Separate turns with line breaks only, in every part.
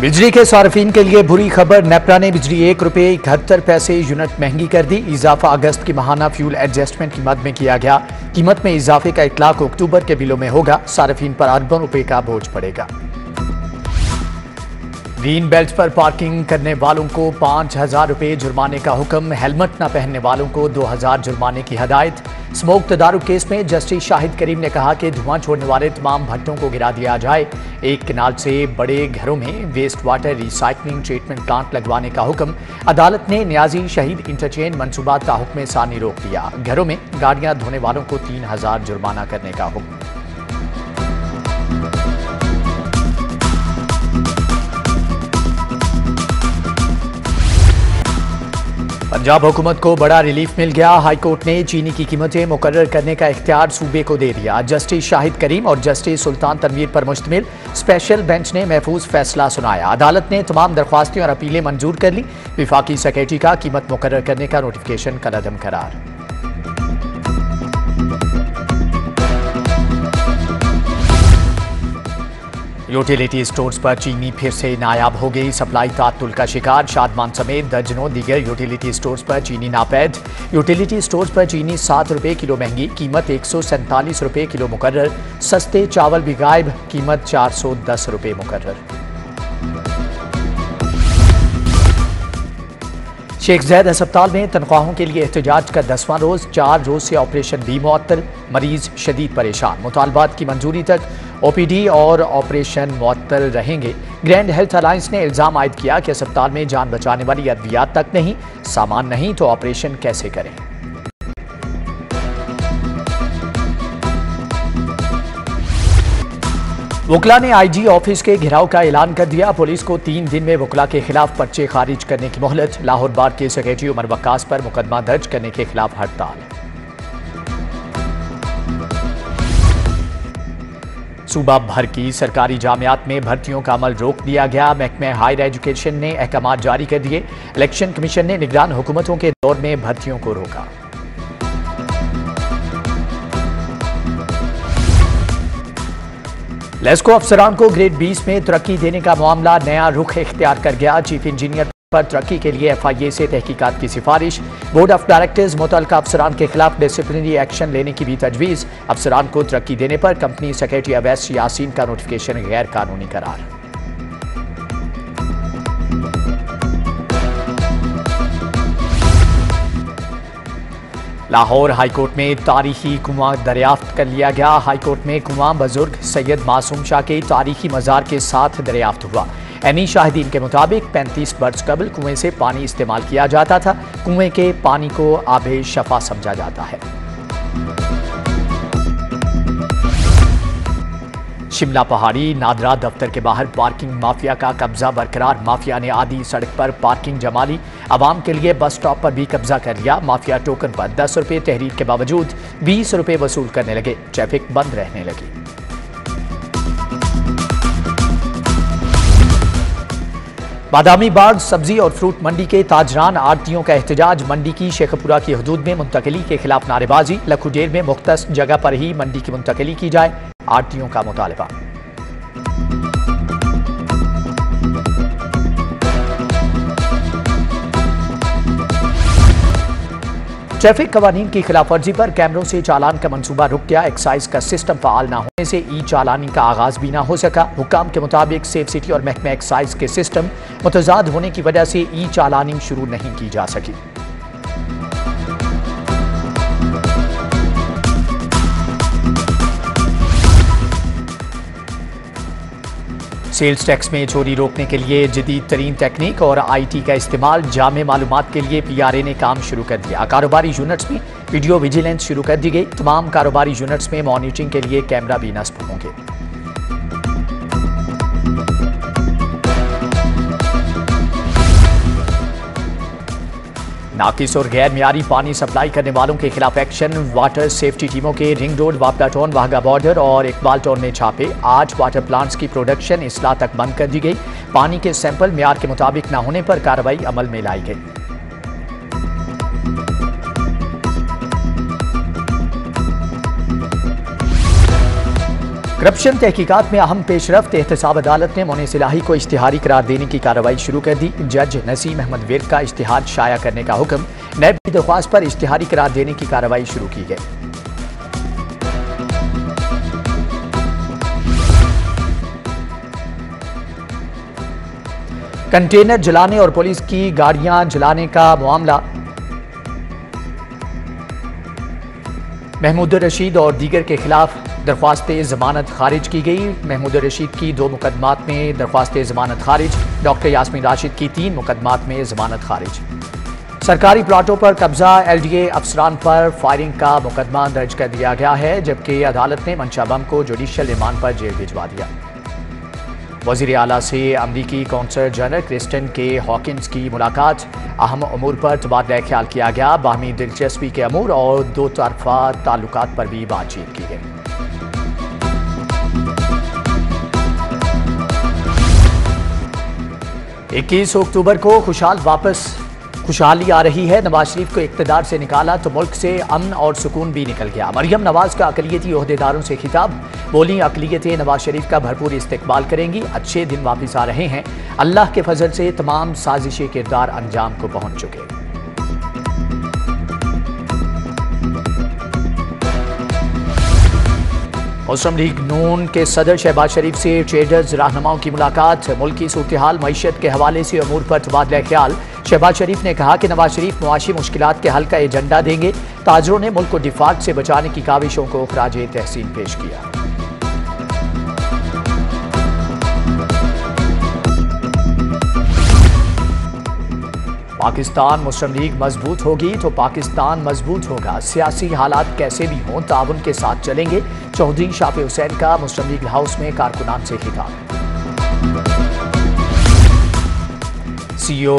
बिजली के सार्फिन के लिए बुरी खबर। नेपरा ने बिजली ₹1.71 यूनिट महंगी कर दी। इजाफा अगस्त की माहाना फ्यूल एडजस्टमेंट कीमत में किया गया। कीमत में इजाफे का इतलाक अक्टूबर के बिलों में होगा। सार्फिन पर अरबों रुपए का बोझ पड़ेगा। ग्रीन बेल्ट पर पार्किंग करने वालों को ₹5000 जुर्माने का हुक्म। हेलमेट न पहनने वालों को 2000 जुर्माने की हदायत। स्मोक तदारुक केस में जस्टिस शाहिद करीम ने कहा कि धुआं छोड़ने वाले तमाम भट्टों को गिरा दिया जाए। एक किनाल से बड़े घरों में waste water recycling treatment plant लगवाने का हुक्म। अदालत ने न्याजी शहीद इंटरचेंज मंसूबात का हुक्म सानी रोक दिया। घरों में गाड़ियां धोने वालों को 3000 जुर्माना करने का हुक्म। पंजाब हुकूमत को बड़ा रिलीफ मिल गया। हाईकोर्ट ने चीनी की कीमतें मुकर्रर करने का इख्तियार सूबे को दे दिया। जस्टिस शाहिद करीम और जस्टिस सुल्तान तनवीर पर मुश्तमिल स्पेशल बेंच ने महफूज फैसला सुनाया। अदालत ने तमाम दरख्वास्तें और अपीलें मंजूर कर ली। विफाकी सेक्रेटरी का कीमत मुकर्रर करने का नोटिफिकेशन कलअदम करार। यूटिलिटी स्टोर्स पर चीनी फिर से नायाब हो गई। सप्लाई तातुल का शिकार। शादमान समेत दर्जनों दीगर यूटिलिटी स्टोर्स पर चीनी नापैद। यूटिलिटी स्टोर्स पर चीनी ₹7 किलो महंगी। कीमत ₹147 किलो मुकर्रर। सस्ते चावल भी गायब। कीमत ₹410 मुकर्रर। शेख ज़ैद अस्पताल में तनख्वाहों के लिए एहतजाज का 10वां रोज। 4 रोज से ऑपरेशन भी मुअत्तल। मरीज शदीद परेशान। मुतालबात की मंजूरी तक ओपीडी और ऑपरेशन मुअत्तल रहेंगे। ग्रैंड हेल्थ अलायंस ने इल्जाम आयद किया कि अस्पताल में जान बचाने वाली अद्वियात तक नहीं, सामान नहीं तो ऑपरेशन कैसे करें। वकला ने आईजी ऑफिस के घेराव का ऐलान कर दिया। पुलिस को 3 दिन में वकला के खिलाफ पर्चे खारिज करने की मोहलत। लाहौर बार के सेक्रेटरी उमर वक्कास पर मुकदमा दर्ज करने के खिलाफ हड़ताल। सूबा भर की सरकारी जामियात में भर्तियों का अमल रोक दिया गया। महकमे हायर एजुकेशन ने अहकामात जारी कर दिए। इलेक्शन कमीशन ने निगरान हुकूमतों के दौर में भर्तियों को रोका। लेस्को अफसरान को ग्रेड 20 में तरक्की देने का मामला नया रुख इख्तियार कर गया। चीफ इंजीनियर पर तरक्की के लिए FIA से तहकीकात की सिफारिश। बोर्ड ऑफ डायरेक्टर्स मुतल्लिका अफसरान के खिलाफ डिसिप्लिनरी एक्शन लेने की भी तजवीज़। अफसरान को तरक्की देने पर कंपनी सेक्रेटरी अवैस यासीन का नोटिफिकेशन गैर कानूनी करार। लाहौर हाईकोर्ट में तारीखी कुआं दरियाफ्त कर लिया गया। हाईकोर्ट में कुआं बुजुर्ग सैयद मासूम शाह के तारीखी मज़ार के साथ दरियाफ्त हुआ। एनी शाहिदीन के मुताबिक 35 बरस कबल कुएं से पानी इस्तेमाल किया जाता था। कुएं के पानी को आबे शफा समझा जाता है। शिमला पहाड़ी नादरा दफ्तर के बाहर पार्किंग माफिया का कब्जा बरकरार। माफिया ने आधी सड़क पर पार्किंग जमा ली। आवाम के लिए बस स्टॉप पर भी कब्जा कर लिया। माफिया टोकन पर ₹10 तहरीर के बावजूद ₹20 वसूल करने लगे। ट्रैफिक बंद रहने लगी। बादामी बाग सब्जी और फ्रूट मंडी के ताजरान आड़तियों का एहतजाज। मंडी की शेखपुरा की हदूद में मुंतकली के खिलाफ नारेबाजी। लखुडेर में मुख्तस जगह पर ही मंडी की मुंतकली की जाए, आड़तियों का मुतालबा। ट्रैफिक कवानीन की खिलाफ वर्जी पर कैमरों से चालान का मंसूबा रुक गया। एक्साइज का सिस्टम फाल न होने से ई चालानी का आगाज भी न हो सका। हुकाम के मुताबिक सेफ सिटी और महकमा एक्साइज के सिस्टम मुतजाद होने की वजह से ई चालानी शुरू नहीं की जा सकी। सेल्स टैक्स में चोरी रोकने के लिए जदीद तरीन टेक्निक और IT का इस्तेमाल। जामे मालूमात के लिए PRA ने काम शुरू कर दिया। कारोबारी यूनिट्स में वीडियो विजिलेंस शुरू कर दी गई। तमाम कारोबारी यूनिट्स में मॉनिटरिंग के लिए कैमरा भी नस्ब होंगे। नाकिस और गैर मियारी पानी सप्लाई करने वालों के खिलाफ एक्शन। वाटर सेफ्टी टीमों के रिंग रोड, वापला टाउन, वाहगा बॉर्डर और इकबाल टाउन में छापे। 8 वाटर प्लांट्स की प्रोडक्शन इस्लाह तक बंद कर दी गई। पानी के सैंपल मियार के मुताबिक न होने पर कार्रवाई अमल में लाई गई। करप्शन तहकीकात में अहम पेशरफ्त। एहतसाब अदालत ने मोनिस इलाही को इश्तिहारी करार देने की कार्रवाई शुरू कर दी। जज नसीम अहमद विर्क का इश्तिहार शाया करने का हुक्म। नैब की दरख्वास्त पर इश्तिहारी करार देने की कार्रवाई शुरू की गई। कंटेनर जलाने और पुलिस की गाड़ियां जलाने का मामला। महमूद रशीद और दीगर के खिलाफ दरख्वास्त जमानत खारिज की गई। महमूद रशीद की 2 मुकदमात में दरख्वास्त जमानत खारिज। डॉक्टर यास्मीन राशिद की 3 मुकदमात में जमानत खारिज। सरकारी प्लाटों पर कब्जा। LDA अफसरान पर फायरिंग का मुकदमा दर्ज कर दिया गया है, जबकि अदालत ने मंशा बम को जुडिशियल रिमांड पर जेल भिजवा दिया। वज़ीर आला से अमरीकी कौंसल जनरल क्रिस्टन के हॉकिंस की मुलाकात। अहम अमूर पर तबादला ख्याल किया गया। बाहमी दिलचस्पी के अमूर और 2 तरफा ताल्लुकात पर भी बातचीत की गई। इक्कीस अक्टूबर को खुशहाली आ रही है। नवाज शरीफ को इक़्तिदार से निकाला तो मुल्क से अमन और सुकून भी निकल गया। मरियम नवाज का अक़लियती ओहदेदारों से खिताब। बोली, अक़लियतें नवाज शरीफ का भरपूर इस्तेक़बाल करेंगी। अच्छे दिन वापस आ रहे हैं। अल्लाह के फजल से तमाम साजिशी किरदार अंजाम को पहुंच चुके। मुस्लिम लीग नून के सदर शहबाज शरीफ से ट्रेडर्स रहनुमाओं की मुलाकात। मुल्की सूरत-ए-हाल मईशत के हवाले से अमूर पर तबादला ख्याल। शहबाज शरीफ ने कहा कि नवाज शरीफ मुआशी मुश्किलात के हल का एजेंडा देंगे। ताजरों ने मुल्क को डिफाल्ट से बचाने की काविशों को खराजे तहसीन पेश किया। पाकिस्तान मुस्लिम लीग मजबूत होगी तो पाकिस्तान मजबूत होगा। सियासी हालात कैसे भी हों, ताउन के साथ चलेंगे। चौधरी शाफी हुसैन का मुस्लिम लीग हाउस में कारकुनान से खिताब। CEO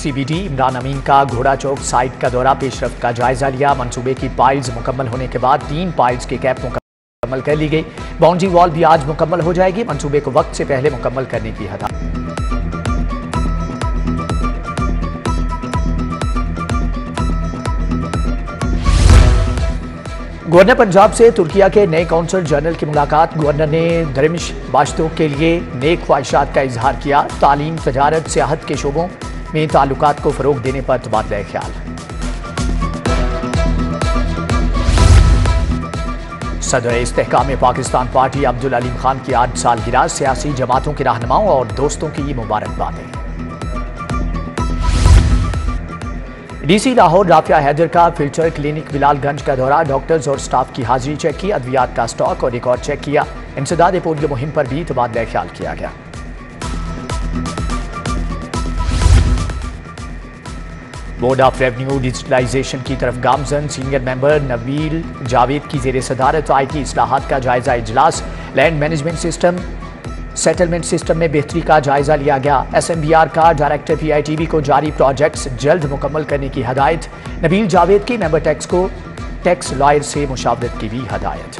CBD इमरान अमीन का घोड़ा चौक साइट का दौरा। पेशरफ्त का जायजा लिया। मंसूबे की पाइल्स मुकम्मल होने के बाद 3 पाइल्स की कैप मुकम्मल कर ली गई। बाउंड्री वॉल भी आज मुकम्मल हो जाएगी। मंसूबे को वक्त से पहले मुकम्मल करने की हदायत। गवर्नर पंजाब से तुर्किया के नए कौंसल जनरल की मुलाकात। गवर्नर ने दरिमिश बाशिंदों के लिए नेक ख्वाहिशात का इजहार किया। तालीम, तजारत, सियाहत के शोबों में ताल्लुकात को फरोग देने पर तबादला ख्याल। सदर इस्तेहकाम पाकिस्तान पार्टी अब्दुल अलीम खान की 8 सालगिरह। सियासी जमातों के रहनुमाओं और दोस्तों की मुबारकबादें। DC लाहौर राफिया हैदर का फिल्टर क्लिनिक बिलालगंज का दौरा। डॉक्टर्स और स्टाफ की हाजिरी चेक की। अद्वियात का स्टॉक और रिकॉर्ड चेक किया। इंसदाद पोलियो मुहिम पर भी तबादला ख्याल किया गया। बोर्ड ऑफ रेवेन्यू डिजिटलाइजेशन की तरफ गामजन। सीनियर मेंबर नबील जावेद की जेर सदारत IT इस्लाहात का जायजा इजलास। Land management system, settlement system में बेहतरी का जायजा लिया गया। SMBR का डायरेक्टर PITB को जारी प्रोजेक्ट्स जल्द मुकम्मल करने की हदायत। नबील जावेद की मेंबर टैक्स को टैक्स लॉयर से मुशावरत की भी हदायत।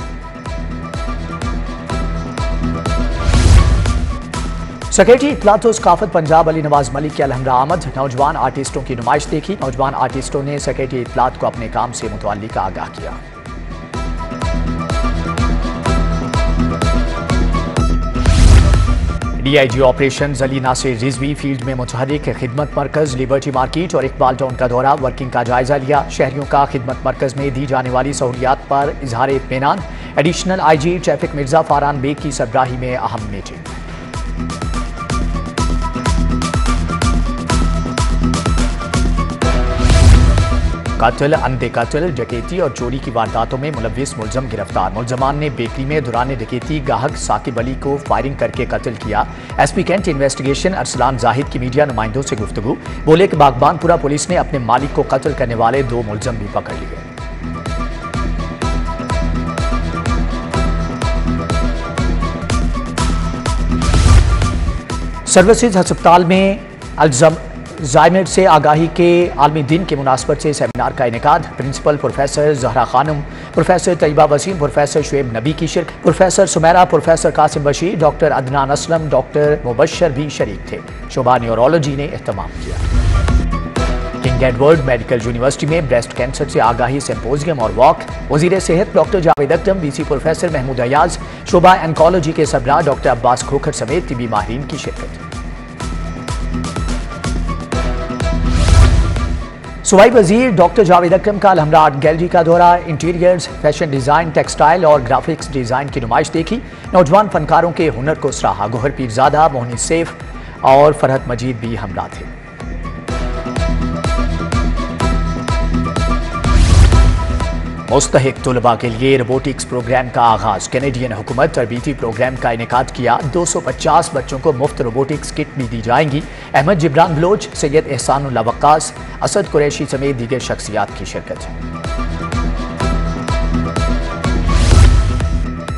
सेक्रेटरी इत्तलात व सकाफत पंजाब अली नवाज मलिक की अलहमरा आमद। नौजवान आर्टिस्टों की नुमाइश देखी। नौजवान आर्टिस्टों ने सेक्रेटरी इत्तलात को अपने काम से मुतअल्लिक आगाह किया। DIG operation Ali Nasir Rizvi field में मुतहर्रिक। खिदमत मरकज, लिबर्टी मार्केट और इकबाल टाउन का दौरा। वर्किंग का जायजा लिया। शहरियों का खिदमत मरकज में दी जाने वाली सहूलियात पर इजहार इत्मीनान। Additional IG traffic Mirza Faran Baig की सरबराही में अहम मीटिंग। कत्ल, अंधे कत्ल, डकैती और चोरी की वारदातों में मुलव्विस मुलजम गिरफ्तार। मुलजमान ने बेकरी में दौरान डकैती गाहक साकिब अली को फायरिंग करके कत्ल किया। SP cantt investigation Arsalan Zahid की मीडिया नुमाइंदों से गुफ्तगू। बोले कि बागबानपुरा पुलिस ने अपने मालिक को कत्ल करने वाले 2 मुलजम भी पकड़ लिए। सर्विसेज अस्पताल में अल्जाइमर से आगाही के आलमी दिन के मुनासबत से सेमिनार का इनेकाद। Principal professor Zahra Khanam, professor Tayyaba Waseem, professor Shoaib Nabi की शिरकत। Professor Sumera, professor Qasim Bashir, doctor Adnan Aslam, doctor Mubashar भी शरीक थे। शोभा न्यूरोलॉजी ने एहतमाम किया। किंग एडवर्ड मेडिकल यूनिवर्सिटी में ब्रेस्ट कैंसर से आगाही सिंपोजियम और वॉक। वजीर सेहत doctor Javed Akhtam, VC professor Mahmood Ayaz, शोबा एंकोलॉजी के सरबराह डॉक्टर अब्बास खोखर समेत तिबी माहिरीन की शिरकत। सूबाई वजीर डॉक्टर जावेद अख्तम का अलहमरा आर्ट गैलरी का दौरा, इंटीरियर्स, फैशन डिजाइन, टेक्सटाइल और ग्राफिक्स डिजाइन की नुमाइश देखी। नौजवान फनकारों के हुनर को सराहा। गोहर पीरजादा, मोहनी सेफ और फरहत मजीद भी हमरा थे। मुस्तहिक तुलबा के लिए रोबोटिक्स प्रोग्राम का आगाज। कैनेडियन हुकूमत तरबीती प्रोग्राम का इनेकाद किया। 250 बच्चों को मुफ्त रोबोटिक्स किट भी दी जाएंगी। अहमद जिब्रान बलोच, सैयद एहसानुल्लाह वक्कास, असद कुरैशी समेत दीगर शख्सियात की शिरकत।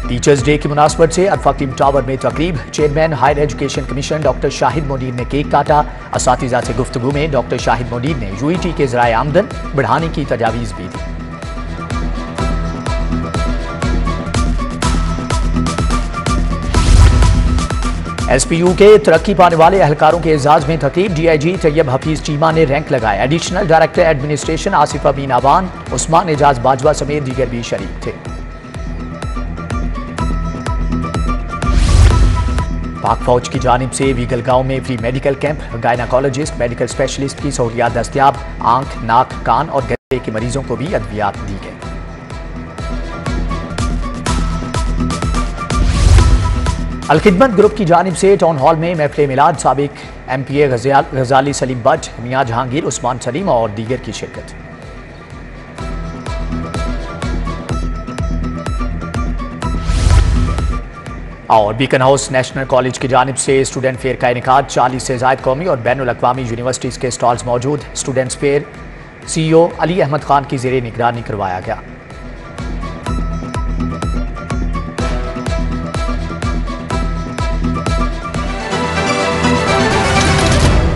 टीचर्स डे की मुनासबत से अल्फाकीम टावर में तकरीब। Chairman higher education commission doctor Shahid Munir ने केक काटा। असातिज़ा से गुफ्तगू में डॉक्टर शाहिद मोनीर ने यूईटी के ज़राए आमदन बढ़ाने की तजावीज़ भी दी। एसपीयू के तरक्की पाने वाले एहलकारों के एजाज में तकरीब। डीआईजी तैयब हफीज चीमा ने रैंक लगाया। एडिशनल डायरेक्टर एडमिनिस्ट्रेशन आसिफ अमीन आवान, उस्मान एजाज बाजवा समेत दीगर भी शरीक थे। पाक फौज की जानिब से वीगल गांव में free medical camp. Gynaecologist, medical specialist की सहूलियात दस्तियाब। आंख, नाक, कान और गले के मरीजों को भी अद्वियात दी गई। अलखिदमत ग्रुप की जानिब से टाउन हॉल में महफिल मिलाद। साबिक एमपीए गजाली सलीम बट, मियां जहांगीर, उस्मान सलीम और दीगर की शिरकत। और बीकन हाउस नेशनल कॉलेज की जानिब से स्टूडेंट फेयर का इनेकाद। 40 से ज़ायद कौमी और बैनुल अक़वामी यूनिवर्सिटीज़ के स्टॉल्स मौजूद। Students fair CEO Ali Ahmed Khan की ज़ेरे निगरानी करवाया गया।